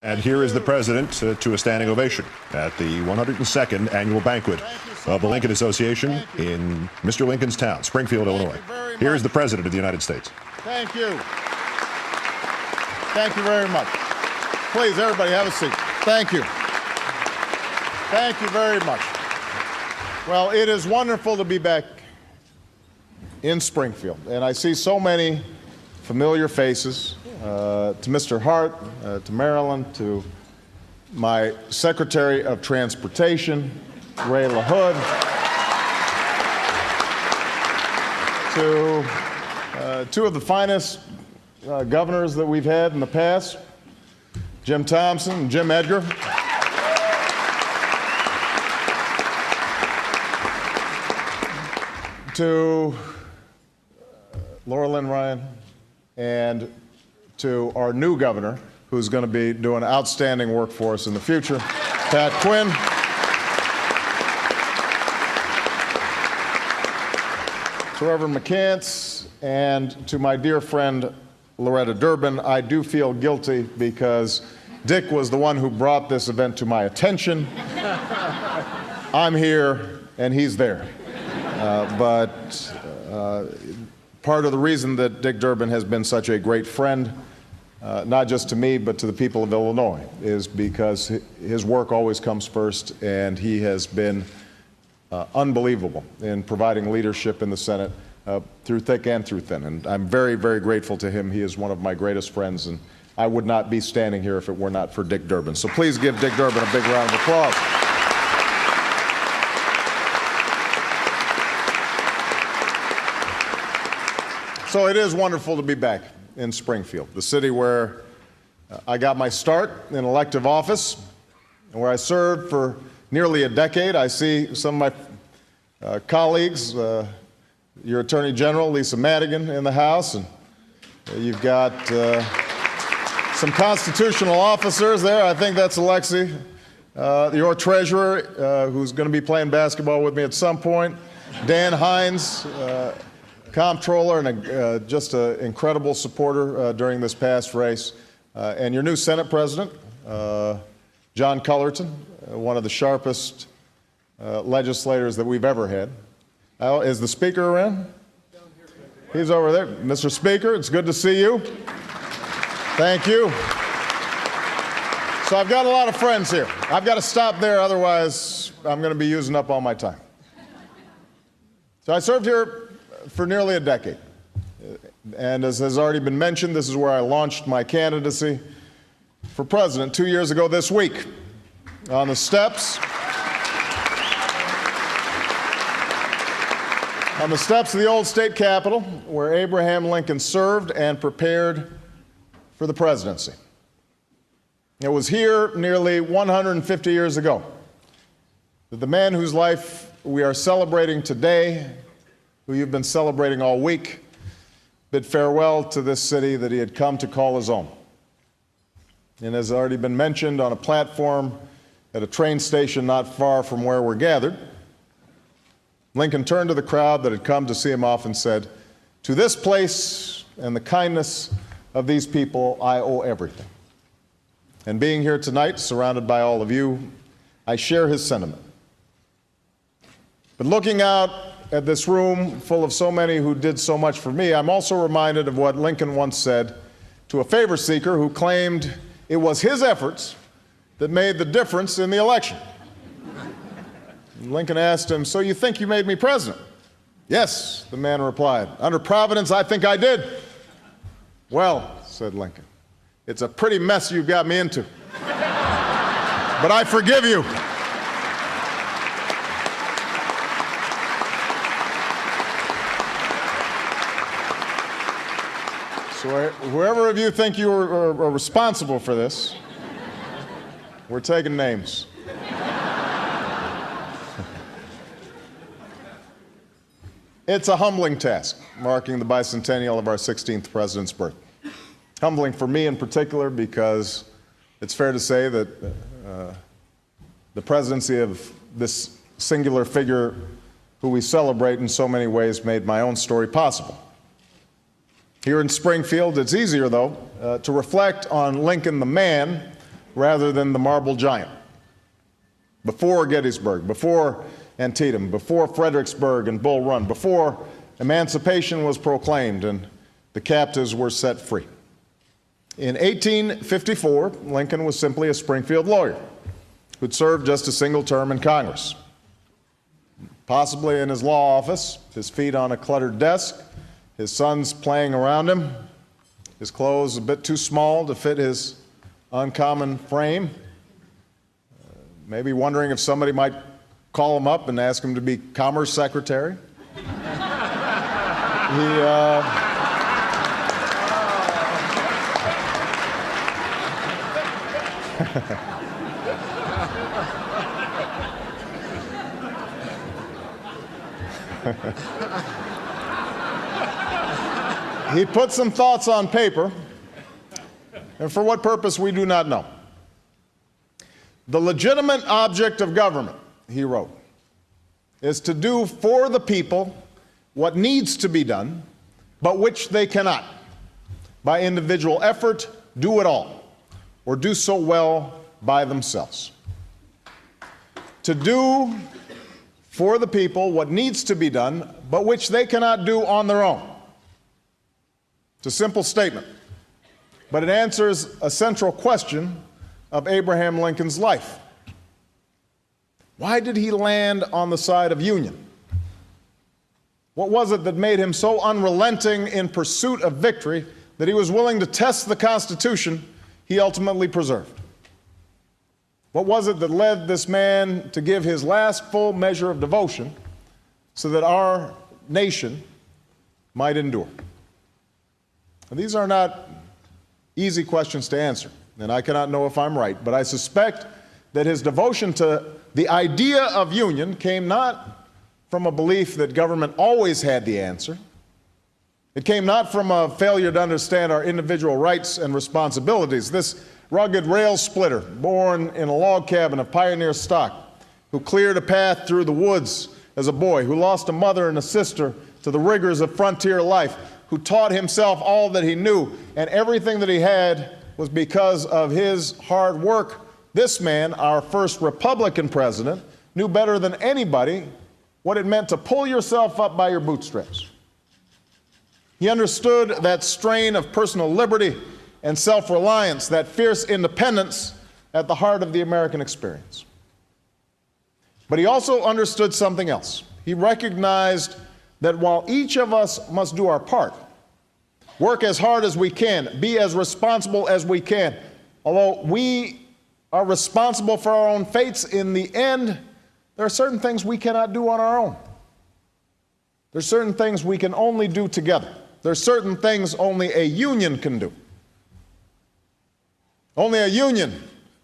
And here is the president to a standing ovation at the 102nd Annual Banquet of the Lincoln Association in Mr. Lincoln's town, Springfield, Illinois. Here is the President of the United States. Thank you. Thank you very much. Please, everybody, have a seat. Thank you. Thank you very much. Well, it is wonderful to be back in Springfield, and I see so many familiar faces. To Mr. Hart, to Marilyn, to my Secretary of Transportation, Ray LaHood, to two of the finest governors that we've had in the past, Jim Thompson and Jim Edgar. To Laura Lynn Ryan, and to our new governor, who's going to be doing outstanding work for us in the future, Pat Quinn. To Reverend McCants, and to my dear friend Loretta Durbin. I do feel guilty because Dick was the one who brought this event to my attention. I'm here and he's there. But part of the reason that Dick Durbin has been such a great friend, not just to me, but to the people of Illinois, is because his work always comes first, and he has been unbelievable in providing leadership in the Senate through thick and through thin. And I'm very, very grateful to him. He is one of my greatest friends, and I would not be standing here if it were not for Dick Durbin. So please give Dick Durbin a big round of applause. So it is wonderful to be back in Springfield, the city where I got my start in elective office and where I served for nearly a decade. I see some of my colleagues, your Attorney General, Lisa Madigan, in the House, and you've got some constitutional officers there. I think that's Alexi, your treasurer, who's going to be playing basketball with me at some point, Dan Hines, comptroller, and just an incredible supporter during this past race, and your new Senate President, John Cullerton, one of the sharpest legislators that we've ever had. Is the Speaker around? He's over there. Mr. Speaker, it's good to see you. Thank you. So I've got a lot of friends here. I've got to stop there, otherwise I'm going to be using up all my time. So I served here for nearly a decade. And as has already been mentioned, this is where I launched my candidacy for president 2 years ago this week, on the steps of the old state capitol, where Abraham Lincoln served and prepared for the presidency. It was here nearly 150 years ago that the man whose life we are celebrating today, who you've been celebrating all week, bid farewell to this city that he had come to call his own. And as already been mentioned, on a platform at a train station not far from where we're gathered, Lincoln turned to the crowd that had come to see him off and said, "To this place and the kindness of these people, I owe everything." And being here tonight, surrounded by all of you, I share his sentiment. But looking out at this room full of so many who did so much for me, I'm also reminded of what Lincoln once said to a favor seeker who claimed it was his efforts that made the difference in the election. And Lincoln asked him, "So you think you made me president?" "Yes," the man replied. "Under Providence, I think I did." "Well," said Lincoln, "it's a pretty mess you got me into. But I forgive you." So whoever of you think you are responsible for this, we're taking names. It's a humbling task, marking the bicentennial of our 16th president's birth. Humbling for me in particular, because it's fair to say that the presidency of this singular figure who we celebrate in so many ways made my own story possible. Here in Springfield, it's easier, though, to reflect on Lincoln the man rather than the marble giant. Before Gettysburg, before Antietam, before Fredericksburg and Bull Run, before emancipation was proclaimed and the captives were set free. In 1854, Lincoln was simply a Springfield lawyer who'd served just a single term in Congress. Possibly in his law office, his feet on a cluttered desk, his sons playing around him, his clothes a bit too small to fit his uncommon frame, maybe wondering if somebody might call him up and ask him to be Commerce Secretary. He put some thoughts on paper, and for what purpose we do not know. The legitimate object of government, he wrote, is to do for the people what needs to be done, but which they cannot, by individual effort, do it all, or do so well by themselves. To do for the people what needs to be done, but which they cannot do on their own. It's a simple statement, but it answers a central question of Abraham Lincoln's life. Why did he land on the side of union? What was it that made him so unrelenting in pursuit of victory that he was willing to test the Constitution he ultimately preserved? What was it that led this man to give his last full measure of devotion so that our nation might endure? And these are not easy questions to answer, and I cannot know if I'm right, but I suspect that his devotion to the idea of union came not from a belief that government always had the answer. It came not from a failure to understand our individual rights and responsibilities. This rugged rail splitter, born in a log cabin of pioneer stock, who cleared a path through the woods as a boy, who lost a mother and a sister to the rigors of frontier life, who taught himself all that he knew, and everything that he had was because of his hard work. This man, our first Republican president, knew better than anybody what it meant to pull yourself up by your bootstraps. He understood that strain of personal liberty and self-reliance, that fierce independence at the heart of the American experience. But he also understood something else. He recognized that while each of us must do our part, work as hard as we can, be as responsible as we can, although we are responsible for our own fates, in the end, there are certain things we cannot do on our own. There are certain things we can only do together. There are certain things only a union can do. Only a union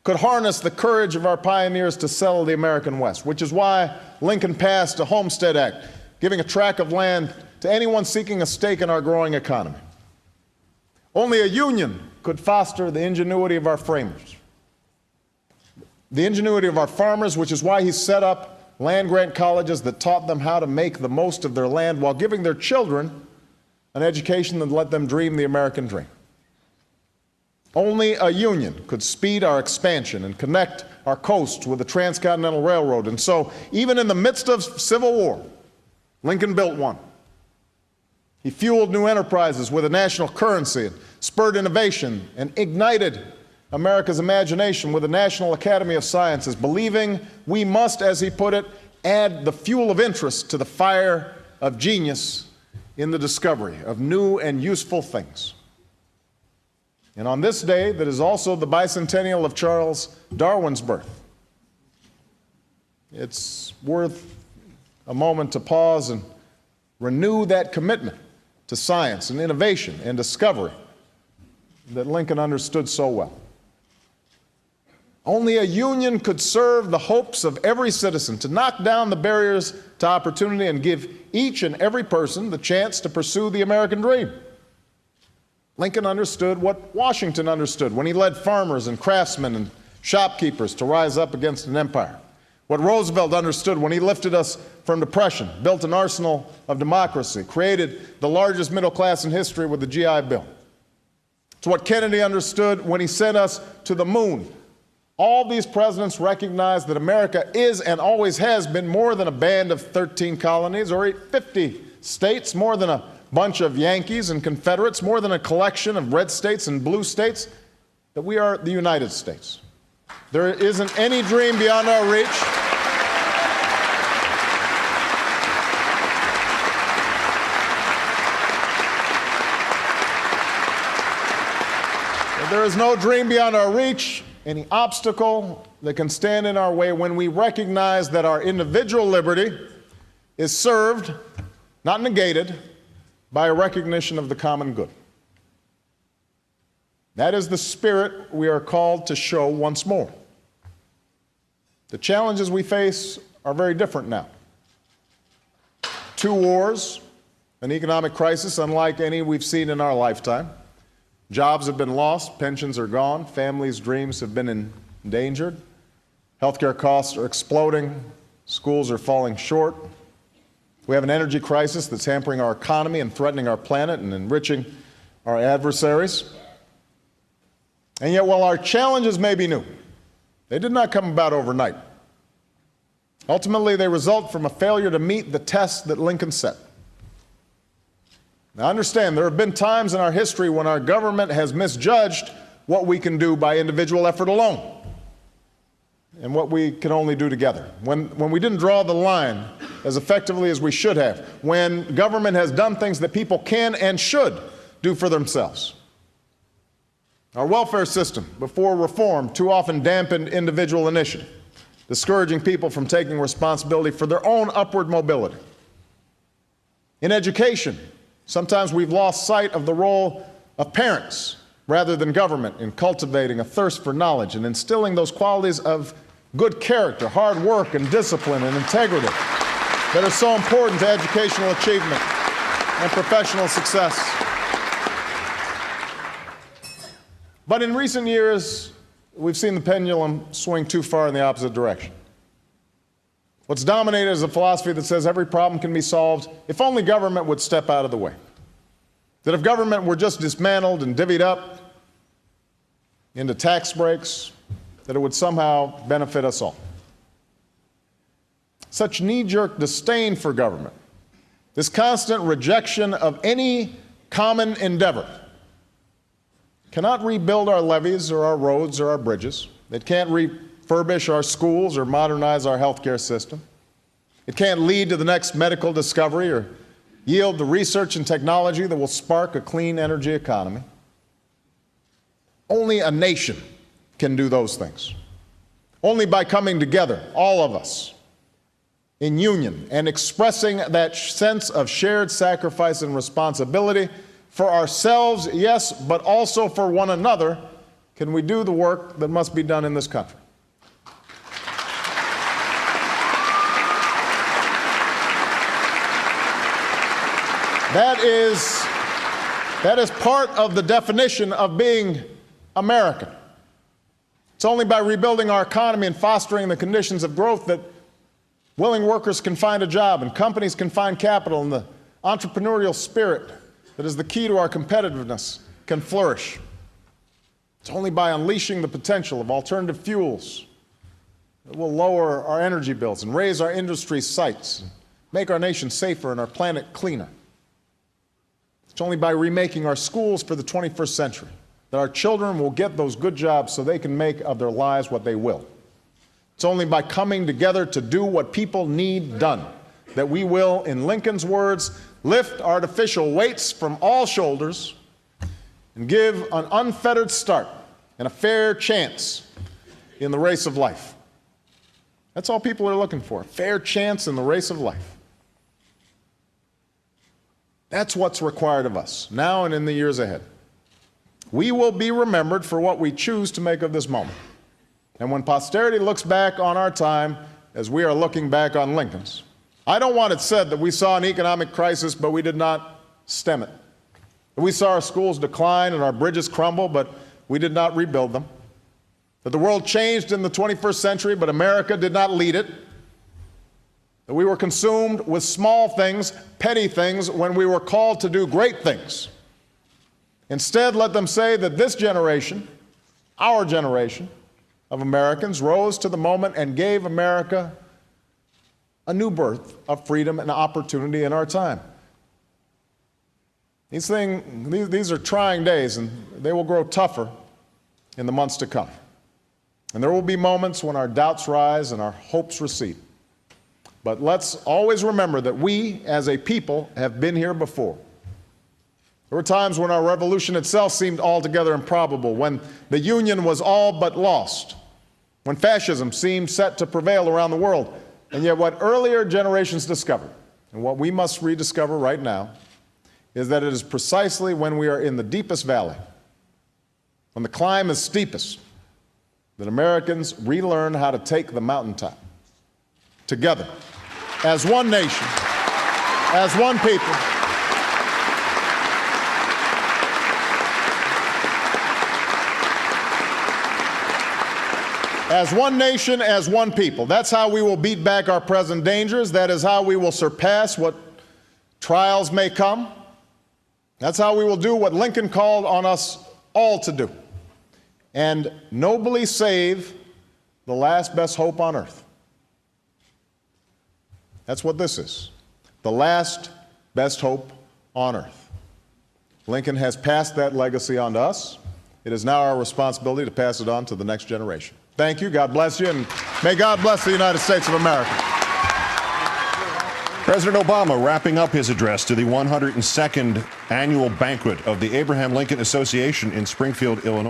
could harness the courage of our pioneers to settle the American West, which is why Lincoln passed a Homestead Act, giving a tract of land to anyone seeking a stake in our growing economy. Only a union could foster the ingenuity of our framers, the ingenuity of our farmers, which is why he set up land-grant colleges that taught them how to make the most of their land while giving their children an education that let them dream the American dream. Only a union could speed our expansion and connect our coasts with the Transcontinental Railroad. And so, even in the midst of Civil War, Lincoln built one. He fueled new enterprises with a national currency, and spurred innovation, and ignited America's imagination with the National Academy of Sciences, believing we must, as he put it, add the fuel of interest to the fire of genius in the discovery of new and useful things. And on this day, that is also the bicentennial of Charles Darwin's birth, it's worth a moment to pause and renew that commitment to science and innovation and discovery that Lincoln understood so well. Only a union could serve the hopes of every citizen, to knock down the barriers to opportunity and give each and every person the chance to pursue the American dream. Lincoln understood what Washington understood when he led farmers and craftsmen and shopkeepers to rise up against an empire. What Roosevelt understood when he lifted us from depression, built an arsenal of democracy, created the largest middle class in history with the GI Bill. It's what Kennedy understood when he sent us to the moon, All these presidents recognize that America is and always has been more than a band of 13 colonies or 50 states, more than a bunch of Yankees and Confederates, more than a collection of red states and blue states, that we are the United States. There isn't any dream beyond our reach. There is no dream beyond our reach, any obstacle that can stand in our way when we recognize that our individual liberty is served, not negated, by a recognition of the common good. That is the spirit we are called to show once more. The challenges we face are very different now. 2 wars, an economic crisis unlike any we've seen in our lifetime. Jobs have been lost, pensions are gone, families' dreams have been endangered, healthcare costs are exploding, schools are falling short. We have an energy crisis that's hampering our economy and threatening our planet and enriching our adversaries. And yet, while our challenges may be new, they did not come about overnight. Ultimately, they result from a failure to meet the test that Lincoln set. Now, understand, there have been times in our history when our government has misjudged what we can do by individual effort alone and what we can only do together. When we didn't draw the line as effectively as we should have, when government has done things that people can and should do for themselves. Our welfare system, before reform, too often dampened individual initiative, discouraging people from taking responsibility for their own upward mobility. In education, sometimes we've lost sight of the role of parents rather than government in cultivating a thirst for knowledge and instilling those qualities of good character, hard work, and discipline and integrity that are so important to educational achievement and professional success. But in recent years, we've seen the pendulum swing too far in the opposite direction. What's dominated is a philosophy that says every problem can be solved if only government would step out of the way. That if government were just dismantled and divvied up into tax breaks, that it would somehow benefit us all. Such knee-jerk disdain for government, this constant rejection of any common endeavor, cannot rebuild our levees or our roads or our bridges. It can't refurbish our schools or modernize our healthcare system. It can't lead to the next medical discovery or yield the research and technology that will spark a clean energy economy. Only a nation can do those things. Only by coming together, all of us, in union and expressing that sense of shared sacrifice and responsibility for ourselves, yes, but also for one another, can we do the work that must be done in this country. That is part of the definition of being American. It's only by rebuilding our economy and fostering the conditions of growth that willing workers can find a job and companies can find capital, and the entrepreneurial spirit that is the key to our competitiveness can flourish. It's only by unleashing the potential of alternative fuels that will lower our energy bills and raise our industry sites, and make our nation safer and our planet cleaner. It's only by remaking our schools for the 21st century that our children will get those good jobs so they can make of their lives what they will. It's only by coming together to do what people need done that we will, in Lincoln's words, lift artificial weights from all shoulders and give an unfettered start and a fair chance in the race of life. That's all people are looking for, a fair chance in the race of life. That's what's required of us, now and in the years ahead. We will be remembered for what we choose to make of this moment. And when posterity looks back on our time, as we are looking back on Lincoln's, I don't want it said that we saw an economic crisis, but we did not stem it. That we saw our schools decline and our bridges crumble, but we did not rebuild them. That the world changed in the 21st century, but America did not lead it. That we were consumed with small things, petty things, when we were called to do great things. Instead, let them say that this generation, our generation, of Americans rose to the moment and gave America a new birth of freedom and opportunity in our time. These are trying days, and they will grow tougher in the months to come. And there will be moments when our doubts rise and our hopes recede. But let's always remember that we, as a people, have been here before. There were times when our revolution itself seemed altogether improbable, when the Union was all but lost, when fascism seemed set to prevail around the world. And yet what earlier generations discovered, and what we must rediscover right now, is that it is precisely when we are in the deepest valley, when the climb is steepest, that Americans relearn how to take the mountaintop together, as one nation, as one people. As one nation, as one people. That's how we will beat back our present dangers. That is how we will surpass what trials may come. That's how we will do what Lincoln called on us all to do, and nobly save the last best hope on earth. That's what this is, the last best hope on earth. Lincoln has passed that legacy on to us. It is now our responsibility to pass it on to the next generation. Thank you. God bless you, and may God bless the United States of America. President Obama wrapping up his address to the 102nd Annual Banquet of the Abraham Lincoln Association in Springfield, Illinois.